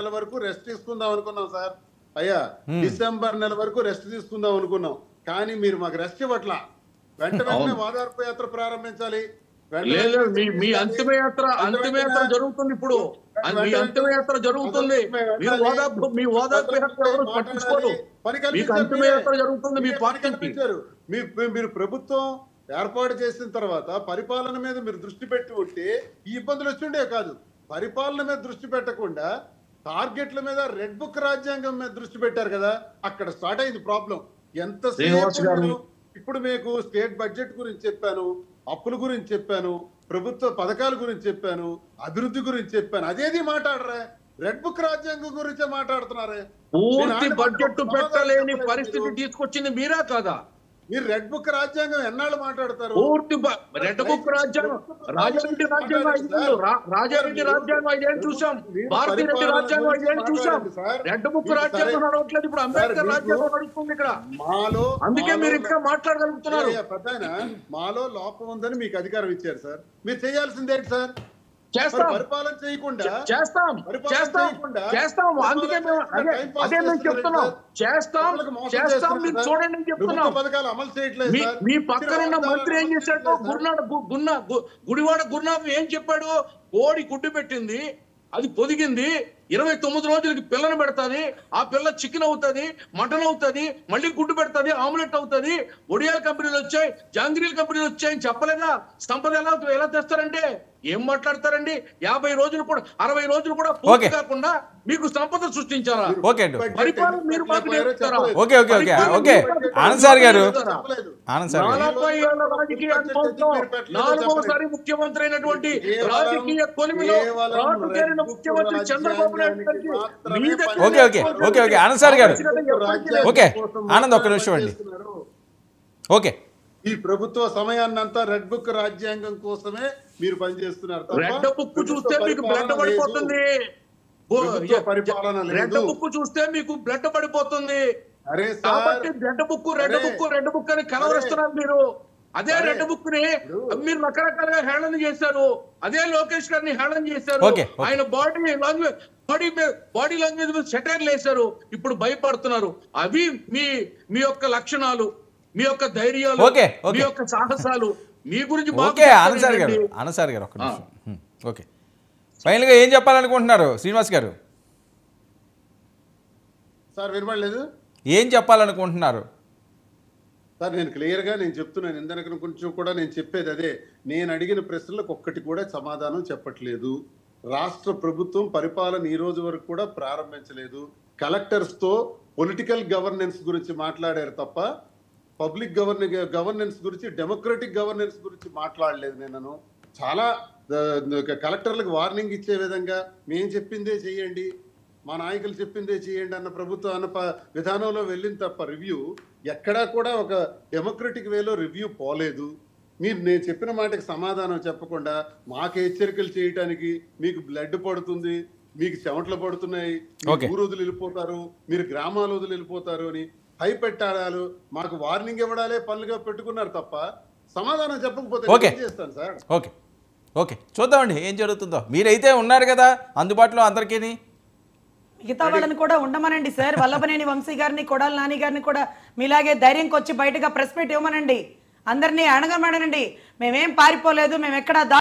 నెల వరకు రెస్ట్ తీసుకుందాం అనుకున్నాం సార్. అయ్యా డిసెంబర్ నెల వరకు రెస్ట్ తీసుకుందాం అనుకున్నాం. కానీ మీరు మాకు రెస్ట్ ఇవ్వట్లా. వెంటనే ఓదార్పు యాత్ర ప్రారంభించాలి. మీ అంతిమయాత్ర జరుగుతుంది. ఇప్పుడు మీ అంతిమయాత్ర జరుగుతుంది. మీ ఓదార్పు యాత్ర ఎవరు పట్టించుకోరు. మీకు అంతిమయాత్ర జరుగుతుంది. మీ పార్టీ మీరు ప్రభుత్వం ఏర్పాటు చేసిన తర్వాత పరిపాలన మీద మీరు దృష్టి పెట్టి ఉంటే ఈ ఇబ్బందులు వచ్చిండే కాదు. పరిపాలన మీద దృష్టి పెట్టకుండా టార్గెట్ల మీద రెడ్ బుక్ రాజ్యాంగం మీద దృష్టి పెట్టారు కదా, అక్కడ స్టార్ట్ అయింది ప్రాబ్లం. ఇప్పుడు మీకు స్టేట్ బడ్జెట్ గురించి చెప్పాను, అప్పుల గురించి చెప్పాను, ప్రభుత్వ పథకాల గురించి చెప్పాను, అభివృద్ధి గురించి చెప్పాను. అదేది మాట్లాడరా? రెడ్ బుక్ రాజ్యాంగం గురించే మాట్లాడుతున్నారే. పూర్తి బడ్జెట్ పెట్టలేని పరిస్థితి తీసుకొచ్చింది మీరా కాదా? మీరు రెడ్ బుక్ రాజ్యాంగం ఎన్నాళ్ళు మాట్లాడతారు? పూర్తి రెడ్ బుక్ రాజ్యాంగం, రాజారెడ్డి రాజ్యాంగం 5 ఏళ్ళు, రాజారెడ్డి రాజ్యాంగం 5 ఏళ్ళు చూసాం, భారతీరెడ్డి రాజ్యాంగం 5 ఏళ్ళు చూసాం. రెడ్ బుక్ రాజ్యాంగం నడవట్లేదు. ఇప్పుడు అంబేద్కర్ రాజ్యాంగం నడుస్తుంది ఇక్కడ. అందుకే మీరు ఇంకా మాట్లాడగలుగుతున్నారు. మాలో లోపం ఉందని మీకు అధికారం ఇచ్చారు సార్. మీరు చేయాల్సిందేంటి సార్? పరిపాలన చేయకుండా చేస్తాం. అందుకే అదే మేము చెప్తున్నాం. చేస్తాం మీరు చూడండి చెప్తున్నాం. పథకాలు అమలు చేయట్లేదు. మీ పక్కన ఉన్న మంత్రి ఏం చేశాడు? గుడివాడ గురునాథం ఏం చెప్పాడు? కోడి గుడ్డు పెట్టింది, అది పొదిగింది, 29 రోజులకి పిల్లని పెడతాది, ఆ పిల్ల చికెన్ అవుతుంది, మటన్ అవుతుంది, మళ్ళీ గుడ్డు పెడతాది, ఆమ్లెట్ అవుతుంది, ఒడియాల కంపెనీలు వచ్చాయి, జాంగ్రీల్ కంపెనీలు వచ్చాయని చెప్పలేదా? సంపద ఎలా తెస్తారంటే ఏం మాట్లాడతారండి? 50 రోజులు కూడా 60 రోజులు కూడా పూర్తి కాకుండా మీకు సంపద సృష్టించారా? నాలుగోసారి ముఖ్యమంత్రి అయినటువంటి రాజకీయ కొలిమిలో ముఖ్యమంత్రి చంద్రబాబు ఈ ప్రభుత్వ సమయాన్నంతా రెడ్ బుక్ రాజ్యాంగం కోసమే మీరు పనిచేస్తున్నారు. రెడ్ బుక్ చూస్తే మీకు బ్లడ్ పడిపోతుంది. రెడ్ బుక్ చూస్తే మీకు బ్లడ్ పడిపోతుంది. కాబట్టి రెడ్ బుక్ అని కలవరిస్తున్నారు మీరు. అదే రెడ్ బుక్ ని మీరు రకరకాలుగా హేళన చేశారు. అదే లోకేష్ గారిని హేళన చేశారు. ఆయన బాడీ లాంగ్వేజ్ మీద సెటైర్లు వేశారు. ఇప్పుడు భయపడుతున్నారు. అవి మీ యొక్క లక్షణాలు, మీ యొక్క ధైర్యాలు, మీ యొక్క సాహసాలు. మీ గురించి ఫైనల్ గా ఏం చెప్పాలనుకుంటున్నారు శ్రీనివాస్ గారు? సార్ వినపడలేదు. ఏం చెప్పాలనుకుంటున్నారు సార్? నేను క్లియర్గా చెప్తున్నాను. ఇందనక కొంచెం కూడా నేను చెప్పేది అదే. నేను అడిగిన ప్రశ్నలకు ఒక్కటి కూడా సమాధానం చెప్పట్లేదు. రాష్ట్ర ప్రభుత్వం పరిపాలన ఈ రోజు వరకు కూడా ప్రారంభించలేదు. కలెక్టర్స్తో పొలిటికల్ గవర్నెన్స్ గురించి మాట్లాడారు తప్ప పబ్లిక్ గవర్నెన్స్ గురించి, డెమోక్రటిక్ గవర్నెన్స్ గురించి మాట్లాడలేదు. నేను చాలా కలెక్టర్లకు వార్నింగ్ ఇచ్చే విధంగా మేము చెప్పిందే చేయండి, మా నాయకులు చెప్పిందే చేయండి అన్న ప్రభుత్వం అన్న విధానంలో వెళ్ళింది తప్ప రివ్యూ ఎక్కడా కూడా ఒక డెమోక్రటిక్ వేలో రివ్యూ పోలేదు. నేను చెప్పిన మాటకి సమాధానం చెప్పకుండా మాకు హెచ్చరికలు చేయడానికి మీకు బ్లడ్ పడుతుంది, మీకు చెమటలు పడుతున్నాయి, ఊరు వదిలి వెళ్ళిపోతారు, మీరు గ్రామాలు వదిలి వెళ్ళిపోతారు అని భయపెట్టాడాలు, మాకు వార్నింగ్ ఇవ్వడాలే పనులుగా పెట్టుకున్నారు తప్ప సమాధానం చెప్పకపోతే ఏం చేస్తాను సార్? ఓకే చూద్దామండి ఏం జరుగుతుందో. మీరైతే ఉన్నారు కదా అందుబాటులో అందరికీ. మిగతా వాళ్ళని కూడా ఉండమనండి సార్. వల్లభనేని వంశీ గారిని, కొడాలి నాని గారిని కూడా మీలాగే ధైర్యంకి వచ్చి బయటగా ప్రెస్ మీట్ ఇవ్వమనండి. అందరినీ అడగమనండి. మేమేం పారిపోలేదు, మేము ఎక్కడ